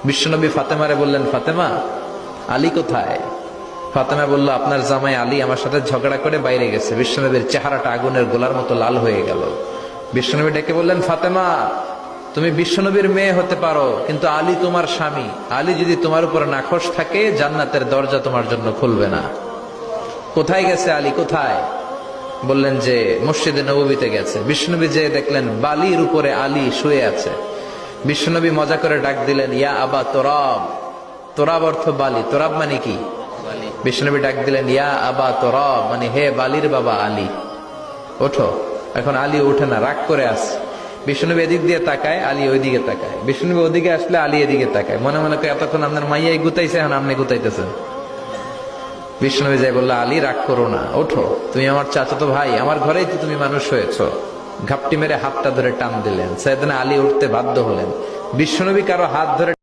বিশ্বনবী ফাতেমারে বললেন, ফাতেমা, আলী কোথায়? ফাতেমা বলল, আপনার জামাই আলী আমার সাথে ঝগড়া করে বাইরে গেছে। বিশ্বনবীর চেহারাটা আগুনের গোলার মতো লাল হয়ে গেল। বিশ্বনবী ডেকে বললেন, ফাতেমা, তুমি বিশ্বনবীর মেয়ে হতে পারো, কিন্তু আলী তোমার স্বামী। আলী যদি তোমার উপর নাখোশ থাকে, জান্নাতের দরজা তোমার জন্য খুলবে না। কোথায় গেছে আলী, কোথায়? বললেন যে মসজিদে নববীতে গেছে। বিশ্বনবী যে দেখলেন বালির উপরে আলী শুয়ে আছে। বিশ্বনবী মজা করে ডাক দিলেন, ইয়া আবা তোরাব। তোরাব অর্থ বালি, তোরাব মানে কি? বিশ্বনবী ডাক দিলেন, ইয়া আবা তোরাব, মানে হে বালির বাবা আলী, ওঠো। এখন আলী ওঠে না, রাগ করে আসে। বিশ্বনবী এদিক দিয়ে তাকায়, আলী ওইদিকে তাকায়। বিশ্বনবী ওদিকে আসলে আলী এদিকে তাকায়। মনে মনে করে এতক্ষণ আপনার মাইয়াই গুতাইছে, এখন আপনি গুতাইতেছেন। বিশ্বনবী যাই বলল, আলী রাগ করো না, ওঠো, তুমি আমার চাচাতো ভাই, আমার ঘরেই তো তুমি মানুষ হয়েছো। ঘাপটি মেরে হাতটা ধরে টান দিলেন। সাইয়েদনা আলী উঠতে বাধ্য হলেন। বিশ্বনবী কারো হাত ধরে